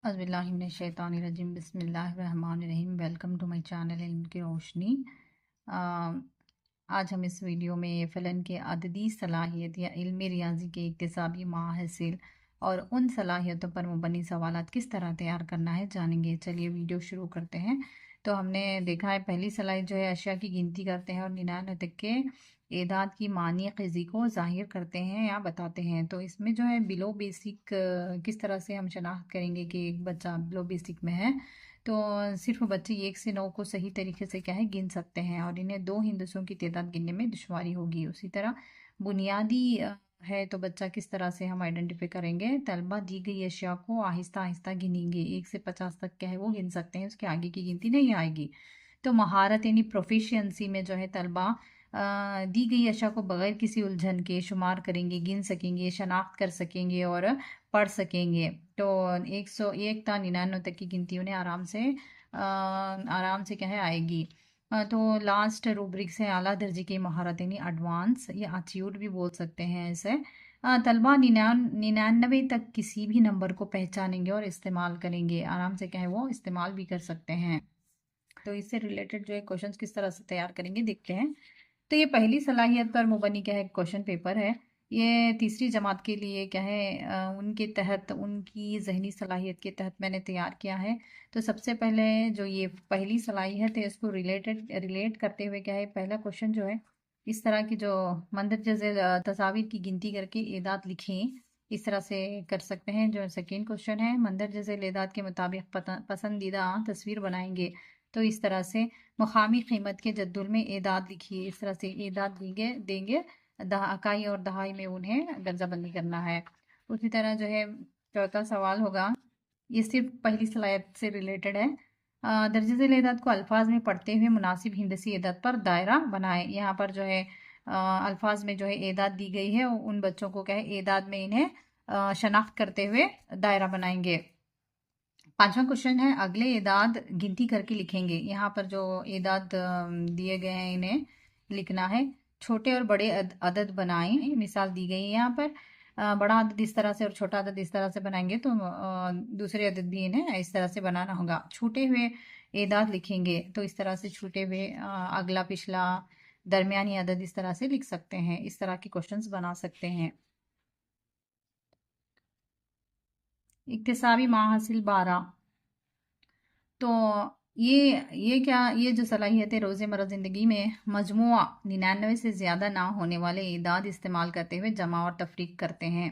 अज़बिल्लाहिमिनश्शैतानिर्रजीम बिस्मिल्लाहिर्रहमानिर्रहीम। Welcome to my channel इल्म की रोशनी। आज हम इस वीडियो में फ़लन के अददी सलाहियत या इल्मी रियाजी के इक्तिसाबी माहासिल और उन सलाहियतों पर मुबनी सवालात किस तरह तैयार करना है जानेंगे। चलिए वीडियो शुरू करते हैं। तो हमने देखा है पहली सलाहियत जो है अशिया की गिनती करते हैं और 99 तक के एदाद की मानी क़िज़ी को ज़ाहिर करते हैं या बताते हैं। तो इसमें जो है बिलो बेसिक किस तरह से हम शनाख्त करेंगे कि एक बच्चा बिलो बेसिक में है। तो सिर्फ बच्चे 1 से 9 को सही तरीके से क्या है गिन सकते हैं और इन्हें 2 हिंदसों की तादाद गिनने में दुश्वारी होगी। उसी तरह बुनियादी है तो बच्चा किस तरह से हम आइडेंटिफाई करेंगे। तलबा दी गई अशिया को आहिस्ता आहिस्ता गिनेंगे। 1 से 50 तक क्या है वो गिन सकते हैं, उसके आगे की गिनती नहीं आएगी। तो महारत यानी प्रोफिशिएंसी में जो है तलबा दी गई अशिया को बगैर किसी उलझन के शुमार करेंगे, गिन सकेंगे, शनाख्त कर सकेंगे और पढ़ सकेंगे। तो 101 ता 99 तक की गिनती उन्हें आराम से क्या है आएगी। तो लास्ट रूब्रिक से आला दर्जे की महारत यानी एडवांस या अचीव्ड भी बोल सकते हैं इसे। तलबा 99 तक किसी भी नंबर को पहचानेंगे और इस्तेमाल करेंगे, आराम से क्या है वो इस्तेमाल भी कर सकते हैं। तो इससे रिलेटेड जो है क्वेश्चंस किस तरह से तैयार करेंगे देखते हैं। तो ये पहली सलाहियत पर मुबनी क्या है क्वेश्चन पेपर है। ये तीसरी जमात के लिए क्या है उनके तहत उनकी जहनी सलाहियत के तहत मैंने तैयार किया है। तो सबसे पहले जो ये पहली सलाहियत है इसको रिलेट करते हुए क्या है पहला क्वेश्चन जो है इस तरह की जो मंदरजा झेल तस्वीर की गिनती करके एदाद लिखें, इस तरह से कर सकते हैं। जो सेकेंड क्वेश्चन है मंदरजा झेल एदाद के मुताबिक पसंदीदा तस्वीर बनाएंगे। तो इस तरह से मुकामी कीमत के जद्दुल में एदाद लिखिए, इस तरह से एदाद देंगे इकाई और दहाई में उन्हें दर्जाबंदी करना है। उसी तरह जो है चौथा सवाल होगा, ये सिर्फ पहली सलाहियत से रिलेटेड है। दर्जे झेल एदाद को अल्फाज में पढ़ते हुए मुनासिब हिंदसी एदाद पर दायरा बनाए। यहाँ पर जो है अल्फाज में जो है एदाद दी गई है, उन बच्चों को क्या है एदाद में इन्हें शनाख्त करते हुए दायरा बनाएंगे। पांचवा क्वेश्चन है अगले एदाद गिनती करके लिखेंगे। यहाँ पर जो एदाद दिए गए हैं इन्हें लिखना है। छोटे और बड़े अदद बनाएं, मिसाल दी गई है यहाँ पर। बड़ा अदद इस तरह से और छोटा अदद इस तरह से बनाएंगे तो दूसरे अदद भी इन्हें इस तरह से बनाना होगा। छूटे हुए एदाद लिखेंगे तो इस तरह से छूटे हुए अगला पिछला दरमियानी अदद इस तरह से लिख सकते हैं। इस तरह के क्वेश्चंस बना सकते हैं। इक्तिसाबी माहासिल 12। तो ये जो सलाहियत है रोज़मर्रा ज़िंदगी में मजमुआ 99 से ज़्यादा ना होने वाले एदाद इस्तेमाल करते हुए जमा और तफरीक करते हैं।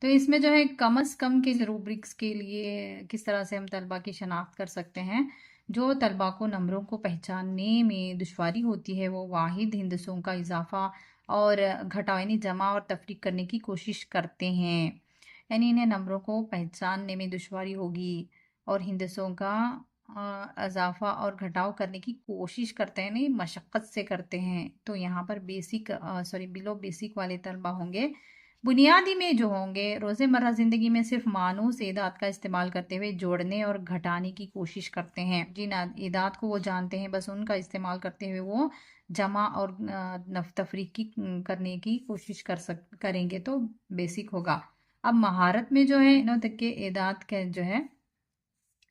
तो इसमें जो है कम अज़ कम के रूब्रिक्स के लिए किस तरह से हम तलबा की शनाख्त कर सकते हैं। जो तलबा को नंबरों को पहचानने में दुश्वारी होती है वो वाहिद हिंदसों का इजाफा और घटाव यानी जमा और तफरीक करने की कोशिश करते हैं। यानी इन्हें नंबरों को पहचानने में दुश्वारी होगी और हिंदसों का इजाफा और घटाव करने की कोशिश करते हैं, नहीं मशक्क़त से करते हैं। तो यहाँ पर बिलो बेसिक वाले तलबा होंगे। बुनियादी में जो होंगे रोज़मर्रा ज़िंदगी में सिर्फ मानूस एदाद का इस्तेमाल करते हुए जोड़ने और घटाने की कोशिश करते हैं। जिन एदाद को वो जानते हैं बस उनका इस्तेमाल करते हुए वो जमा और तफरीक की करने की कोशिश करेंगे तो बेसिक होगा। अब महारत में जो है 9 तक के एदाद का जो है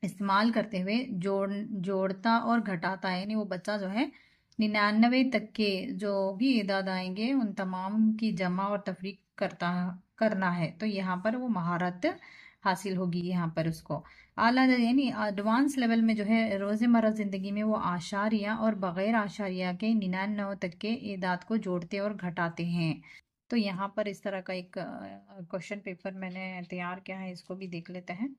इस्तेमाल करते हुए जोड़ता और घटाता है, यानी वो बच्चा जो है 99 तक के जो भी एदाद आएंगे उन तमाम की जमा और तफरीक करना है। तो यहाँ पर वो महारत हासिल होगी। यहाँ पर उसको आला यानी एडवांस लेवल में जो है रोज़मर्रा ज़िंदगी में वो आशारिया और बग़ैर आशारिया के 99 तक के एदाद को जोड़ते और घटाते हैं। तो यहाँ पर इस तरह का एक क्वेश्चन पेपर मैंने तैयार किया है, इसको भी देख लेते हैं।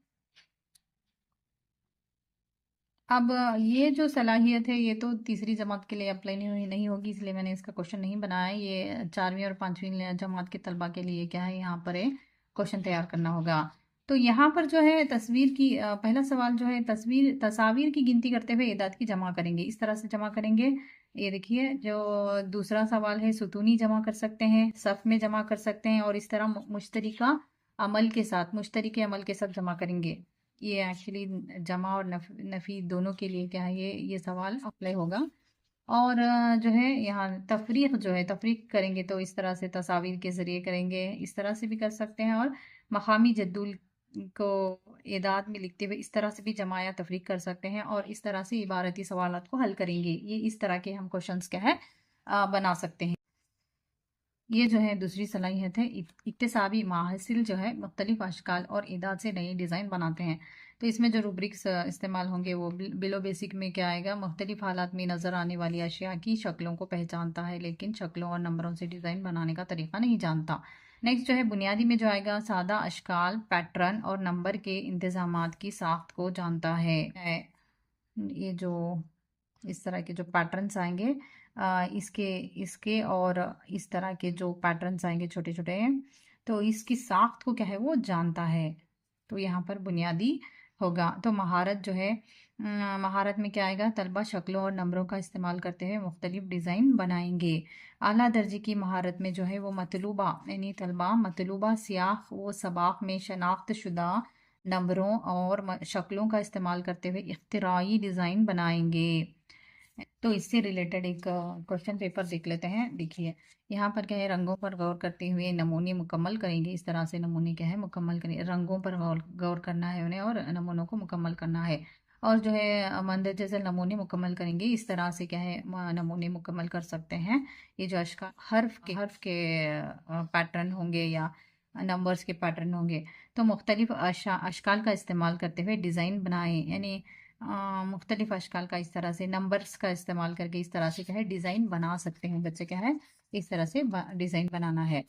अब ये जो सलाहियत है ये तो तीसरी जमात के लिए अप्लाई नहीं होगी, इसलिए मैंने इसका क्वेश्चन नहीं बनाया। ये 4वीं और 5वीं जमात के तलबा के लिए क्या है यहाँ पर एक क्वेश्चन तैयार करना होगा। तो यहाँ पर जो है तस्वीर की पहला सवाल जो है तस्वीर की गिनती करते हुए एदाद की जमा करेंगे, इस तरह से जमा करेंगे। ये देखिए जो दूसरा सवाल है सुतूनी जमा कर सकते हैं, सफ़ में जमा कर सकते हैं और इस तरह मुश्तरिके अमल के साथ जमा करेंगे। ये एक्चुअली जमा और नफ़ी दोनों के लिए क्या है ये सवाल अप्लाई होगा। और जो है यहाँ तफरीक करेंगे तो इस तरह से तस्वीर के ज़रिए करेंगे, इस तरह से भी कर सकते हैं। और मकामी को एदाद में लिखते हुए इस तरह से भी जमा या तफरीक कर सकते हैं और इस तरह से इबारती सवालात को हल करेंगे। ये इस तरह के हम क्वेश्चंस क्या है बना सकते हैं। ये जो है दूसरी सलाहियत है, इक्तिसाबी माहसिल जो है मुख्तलिफ अशकाल और इदाद से नई डिज़ाइन बनाते हैं। तो इसमें जो रूब्रिक्स इस्तेमाल होंगे वो बिलो बेसिक में क्या आएगा, मुख्तलिफ हालात में नज़र आने वाली अशिया की शक्लों को पहचानता है लेकिन शक्लों और नंबरों से डिज़ाइन बनाने का तरीका नहीं जानता। नेक्स्ट जो है बुनियादी में जो आएगा, सादा अशकाल, पैटर्न और नंबर के इंतज़ामात की साख्त को जानता है। ये जो इस तरह के जो पैटर्न्स आएंगे, इसके इसके और इस तरह के जो पैटर्न्स आएंगे छोटे छोटे, तो इसकी साख्त को क्या है वो जानता है। तो यहाँ पर बुनियादी होगा। तो महारत जो है, महारत में क्या आएगा, तलबा शक्लों और नंबरों का इस्तेमाल करते हुए मुख्तलिफ डिज़ाइन बनाएंगे। आला दर्जे की महारत में जो है वो मतलूबा यानी तलबा मतलूबा सियाख व सबाक में शनाख्त शुदा नंबरों और शक्लों का इस्तेमाल करते हुए इख्तिराई डिज़ाइन बनाएंगे। तो इससे रिलेटेड एक क्वेश्चन पेपर देख लेते हैं। देखिए यहाँ पर क्या है, रंगों पर गौर करते हुए नमूने मुकम्मल करेंगे। इस तरह से नमूने क्या है मुकम्मल करेंगे, रंगों पर गौर करना है उन्हें और नमूनों को मुकम्मल करना है। और जो है मंदरजे से नमूने मुकम्मल करेंगे। इस तरह से क्या है नमूने मुकम्मल कर सकते हैं। ये जो अशका हर्फ के पैटर्न होंगे या नंबर्स के पैटर्न होंगे, तो मुख्तलिफ अशकाल का इस्तेमाल करते हुए डिज़ाइन बनाएं। यानी मुख्तलिफ अशकाल का इस तरह से नंबर्स का इस्तेमाल करके इस तरह से क्या है डिज़ाइन बना सकते हैं बच्चे, क्या है इस तरह से डिज़ाइन बनाना है।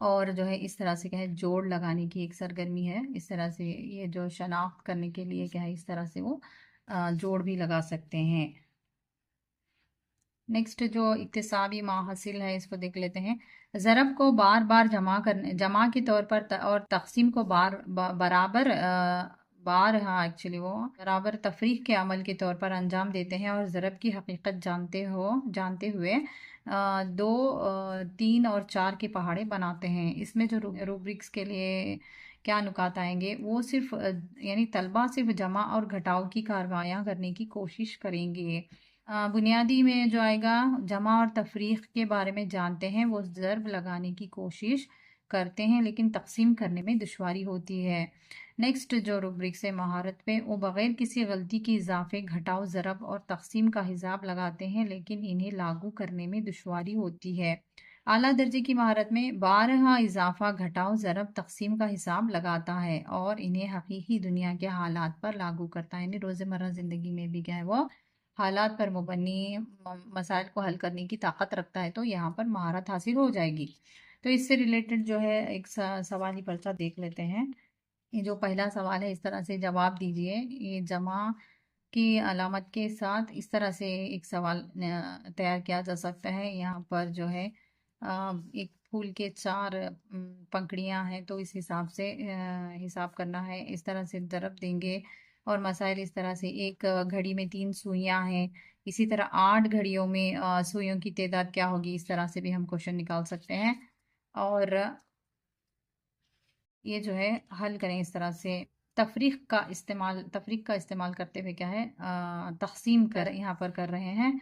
और जो है इस तरह से क्या है जोड़ लगाने की एक सरगर्मी है। इस तरह से ये जो शनाख्त करने के लिए क्या है इस तरह से वो जोड़ भी लगा सकते हैं। नेक्स्ट जो इक्तिसाबी माहसिल है इसको देख लेते हैं। ज़रब को बार बार जमा के तौर पर और तकसीम को बार हाँ एक्चुअली वो बराबर तफरीक के अमल के तौर पर अंजाम देते हैं और ज़रब की हकीकत जानते हुए दो, तीन और चार के पहाड़े बनाते हैं। इसमें जो रूब्रिक्स के लिए क्या नुकात आएंगे, वो सिर्फ यानी तलबा सिर्फ जमा और घटाव की कार्रवाइयाँ करने की कोशिश करेंगे। बुनियादी में जो आएगा, जमा और तफरीक के बारे में जानते हैं, वो ज़रब लगाने की कोशिश करते हैं लेकिन तकसीम करने में दुश्वारी होती है। नेक्स्ट जो रूब्रिक्स है महारत पे, वो बग़ैर किसी गलती के इजाफे, घटाव, ज़रब और तकसीम का हिसाब लगाते हैं लेकिन इन्हें लागू करने में दुश्वारी होती है। आला दर्जे की महारत में बारहा इजाफा, घटाव, ज़रब, तकसीम का हिसाब लगाता है और इन्हें हकीकी दुनिया के हालात पर लागू करता है। यानी रोज़मर्रा ज़िंदगी में भी क्या है वो हालात पर मुबनी मसाइल को हल करने की ताकत रखता है। तो यहाँ पर महारत हासिल हो जाएगी। तो इससे रिलेटेड जो है एक सवाली पर्चा देख लेते हैं। ये जो पहला सवाल है इस तरह से जवाब दीजिए। ये जमा की अलामत के साथ इस तरह से एक सवाल तैयार किया जा सकता है। यहाँ पर जो है एक फूल के चार पंखुड़ियाँ हैं, तो इस हिसाब से हिसाब करना है। इस तरह से ज़रब देंगे और मसाइल इस तरह से, एक घड़ी में 3 सुइयाँ हैं, इसी तरह 8 घड़ियों में सुइयों की तादाद क्या होगी, इस तरह से भी हम क्वेश्चन निकाल सकते हैं। और ये जो है हल करें इस तरह से। तफरीक का इस्तेमाल करते हुए क्या है तकसीम कर यहाँ पर कर रहे हैं।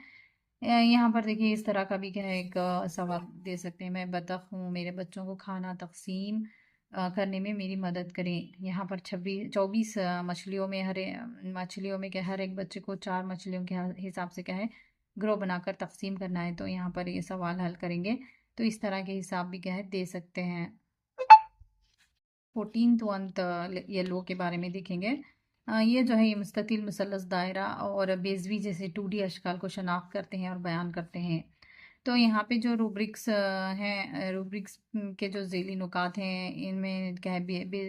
यहाँ पर देखिए इस तरह का भी क्या है एक सवाल दे सकते हैं। मैं बतख हूँ, मेरे बच्चों को खाना तकसीम करने में मेरी मदद करें। यहाँ पर 24 मछलियों में क्या हर एक बच्चे को 4 मछलियों के हिसाब से क्या है ग्रो बनाकर तकसीम करना है। तो यहाँ पर ये सवाल हल करेंगे तो इस तरह के हिसाब भी क्या है दे सकते हैं। 14th अंत येलो के बारे में देखेंगे। ये जो है ये मुस्ततिल मुसल्लस दायरा और बेज़वी जैसे 2D अशकाल को शनाख्त करते हैं और बयान करते हैं। तो यहाँ पे जो रूब्रिक्स हैं, रूब्रिक्स के जो ज़ेली नुकात हैं इनमें क्या है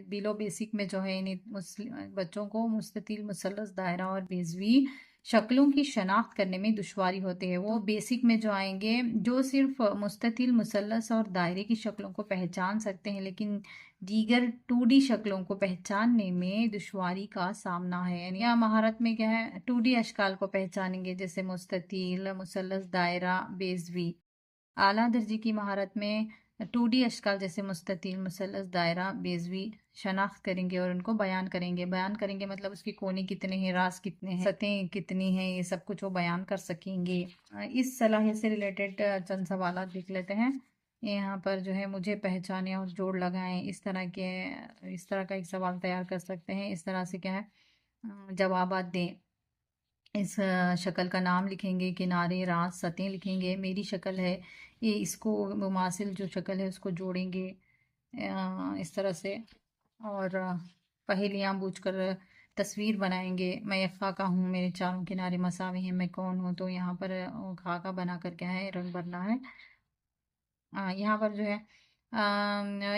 बिलो बेसिक में जो है इन्हें बच्चों को मुस्ततिल मुसल्लस दायरा और बेज़वी शक्लों की शनाख्त करने में दुश्वारी होती है। वो बेसिक में जो आएंगे जो सिर्फ मुस्ततिल मुसल्लस और दायरे की शक्लों को पहचान सकते हैं लेकिन दीगर 2D शक्लों को पहचानने में दुश्वारी का सामना है। यानी यहाँ महारत में क्या है 2D अशकाल को पहचानेंगे जैसे मुस्ततील, मुसल्लस, दायरा, बेज़वी। आला दर्जे की महारत में 2D अशकाल जैसे मुस्ततील, मुसल्लस, दायरा, बेज़वी शनाख्त करेंगे और उनको बयान करेंगे। बयान करेंगे मतलब उसके कोने कितने हैं, रास कितने हैं, सतहें कितनी हैं, ये सब कुछ वो बयान कर सकेंगे। इस सलाहियत से रिलेटेड चंद सवाल देख लेते हैं। यहाँ पर जो है मुझे पहचाने और जोड़ लगाएं, इस तरह का एक सवाल तैयार कर सकते हैं। इस तरह से क्या है, जवाबात दें। इस शक्ल का नाम लिखेंगे, किनारे, रात, सतह लिखेंगे। मेरी शक्ल है, ये इसको मुमासिल जो शक्ल है उसको जोड़ेंगे इस तरह से। और पहेलियाँ बूझकर तस्वीर बनाएंगे। मैं एक खाका हूँ, मेरे चारों किनारे मसावे हैं, मैं कौन हूँ। तो यहाँ पर खाका बना कर क्या है, रंग भरना है। यहाँ पर जो है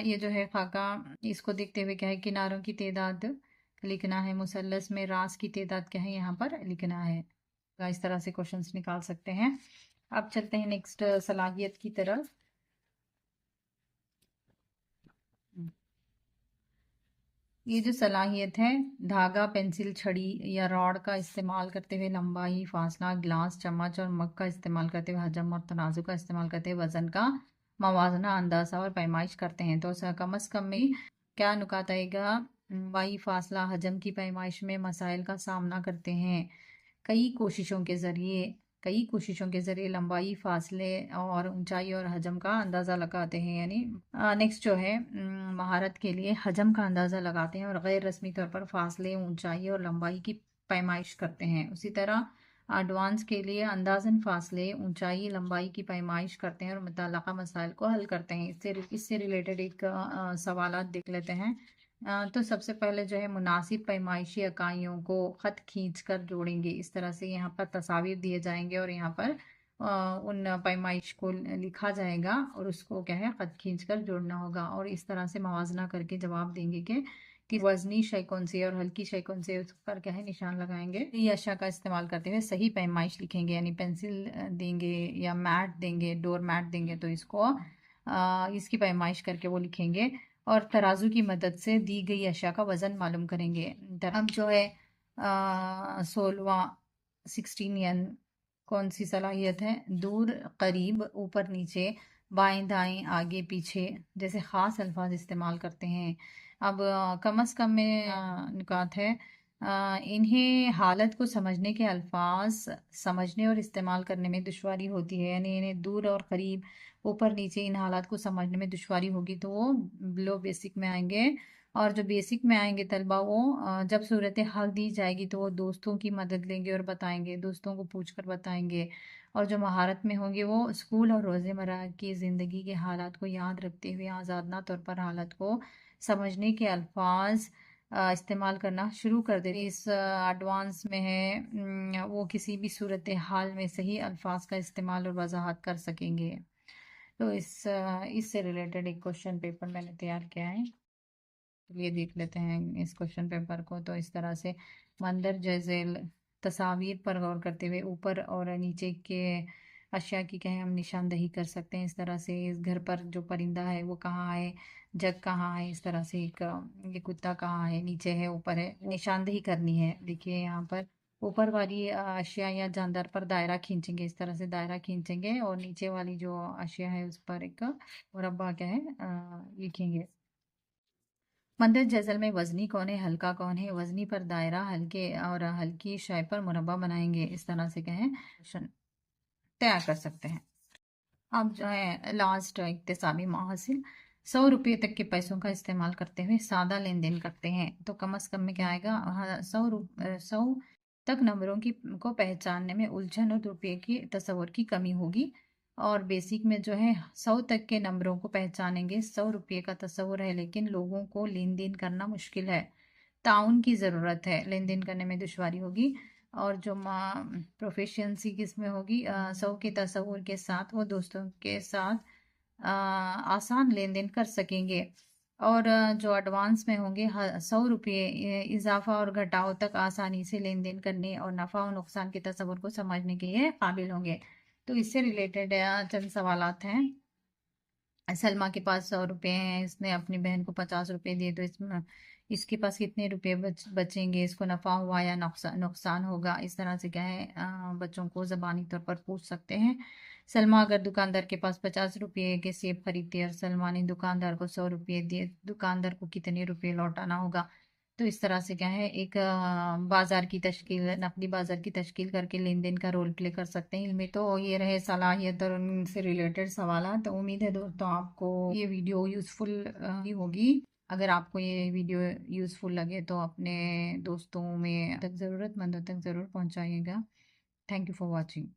ये जो है खाका, इसको देखते हुए क्या है, किनारों की तादाद लिखना है। मुसल्लस में रास की तादाद क्या है, यहाँ पर लिखना है। तो इस तरह से क्वेश्चंस निकाल सकते हैं। अब चलते हैं नेक्स्ट सलाहियत की तरफ। ये जो सलाहियत है, धागा, पेंसिल, छड़ी या रॉड का इस्तेमाल करते हुए लंबाई, फासला, ग्लास, चम्मच और मग का इस्तेमाल करते हुए हजम और तराजू का इस्तेमाल करते हुए वजन का मवाजना, अंदाजा और पैमाइश करते हैं। तो कम अज कम में क्या नुकात आएगा, लंबाई, फासला, हजम की पैमाइश में मसाइल का सामना करते हैं। कई कोशिशों के ज़रिए लंबाई, फासले और ऊंचाई और हजम का अंदाज़ा लगाते हैं। यानी नेक्स्ट जो है, महारत के लिए हजम का अंदाज़ा लगाते हैं और गैर रस्मी तौर पर फासले, ऊंचाई और लंबाई की पैमाइश करते हैं। उसी तरह एडवांस के लिए अंदाजन फासले, ऊंचाई, लंबाई की पैमाइश करते हैं और मुतल्लका मसाइल को हल करते हैं। इससे रिलेटेड एक सवालात देख लेते हैं। तो सबसे पहले जो है, मुनासिब पैमाइशी इकाइयों को ख़त खींच कर जोड़ेंगे। इस तरह से यहाँ पर तस्वीर दिए जाएंगे और यहाँ पर उन पैमाइश को लिखा जाएगा और उसको क्या है, ख़त खींच कर जोड़ना होगा। और इस तरह से मवाजना करके जवाब देंगे कि वजनी शय कौन सी है और हल्की शय कौन सी है, उस पर क्या है, निशान लगाएंगे। ये अशा का इस्तेमाल करते हुए सही पैमाइश लिखेंगे। यानी पेंसिल देंगे या मैट देंगे, डोर मैट देंगे, तो इसको इसकी पैमाइश करके वो लिखेंगे और तराजू की मदद से दी गई अशिया का वजन मालूम करेंगे। अब जो है 16वां 16 कौन सी सलाहियत है, दूर, करीब, ऊपर नीचे, बाएं दाएं, आगे पीछे जैसे ख़ास अल्फाज इस्तेमाल करते हैं। अब कम अज़ कम में नुकात है, इन्हें हालत को समझने के अल्फाज समझने और इस्तेमाल करने में दुश्वारी होती है। यानी इन्हें दूर और करीब, ऊपर नीचे, इन हालात को समझने में दुश्वारी होगी तो वो लो बेसिक में आएंगे। और जो बेसिक में आएंगे तलबा, वो जब सूरत हाल दी जाएगी तो वो दोस्तों की मदद लेंगे और बताएंगे, दोस्तों को पूछ कर बताएंगे। और जो महारत में होंगे वो स्कूल और रोज़मर्रा की ज़िंदगी के हालात को याद रखते हुए आज़ादना तौर पर हालत को समझने के अल्फाज इस्तेमाल करना शुरू कर दे। इस एडवांस में है, वो किसी भी सूरत हाल में सही अल्फाज का इस्तेमाल और वजाहत कर सकेंगे। तो इससे रिलेटेड एक क्वेश्चन पेपर मैंने तैयार किया है, चलिए देख लेते हैं इस क्वेश्चन पेपर को। तो इस तरह से मंदर जैसे तस्वीर पर गौर करते हुए ऊपर और नीचे के अशिया की कहीं हम निशानदही कर सकते हैं। इस तरह से इस घर पर जो परिंदा है वो कहाँ है, जग कहाँ है, इस तरह से एक ये कुत्ता कहाँ है, नीचे है, ऊपर है, निशानदही करनी है। देखिए यहाँ पर ऊपर वाली अशिया या जानदार पर दायरा खींचेंगे, इस तरह से दायरा खींचेंगे और नीचे वाली जो अशिया है उस पर एक मुरब्बा क्या है लिखेंगे। मदद जज़ल में वज़नी कौन है, हल्का कौन है, वज़नी पर दायरा, हल्के और हल्की शय पर मुरब्बा बनाएंगे। इस तरह से क्या है, क्वेश्चन तैयार कर सकते हैं। अब जो है लास्ट इक्तिसाबी महासिल, 100 रुपये तक के पैसों का इस्तेमाल करते हुए सादा लेन देन करते हैं। तो कम अज़ कम में क्या आएगा, 100 तक नंबरों की को पहचानने में उलझन और रुपये की तस्वुर की कमी होगी। और बेसिक में जो है 100 तक के नंबरों को पहचानेंगे, 100 रुपये का तस्वुर है लेकिन लोगों को लेन देन करना मुश्किल है, ताउन की ज़रूरत है, लेन देन करने में दुश्वारी होगी। और जो प्रोफिशिएंसी किस में होगी, 100 के तस्वुर के साथ वो दोस्तों के साथ आसान लेन देन कर सकेंगे। और जो एडवांस में होंगे, 100 रुपये इजाफा और घटाव तक आसानी से लेन देन करने और नफ़ा और नुकसान के तस्वुर को समझने के लिए काबिल होंगे। तो इससे रिलेटेड चंद सवालात हैं। सलमा के पास 100 रुपये हैं, इसने अपनी बहन को 50 रुपये दिए, तो इसमें इसके पास कितने रुपए बचेंगे, इसको नफ़ा हुआ या नुकसान होगा। इस तरह से क्या है, बच्चों को ज़बानी तौर पर पूछ सकते हैं। सलमा अगर दुकानदार के पास 50 रुपये के सेब खरीदती है और सलमा ने दुकानदार को 100 रुपये दिए, दुकानदार को कितने रुपये लौटाना होगा। तो इस तरह से क्या है, एक बाजार की तश्कील, नकली बाजार की तश्कील करके लेन देन का रोल प्ले कर सकते हैं। इनमें तो ये रहे सलाहियत और उनसे रिलेटेड सवाल। तो उम्मीद है दोस्तों आपको ये वीडियो यूज़फुल ही होगी। अगर आपको ये वीडियो यूज़फुल लगे तो अपने दोस्तों में तक ज़रूरतमंदों तक ज़रूर पहुंचाइएगा। Thank you for watching.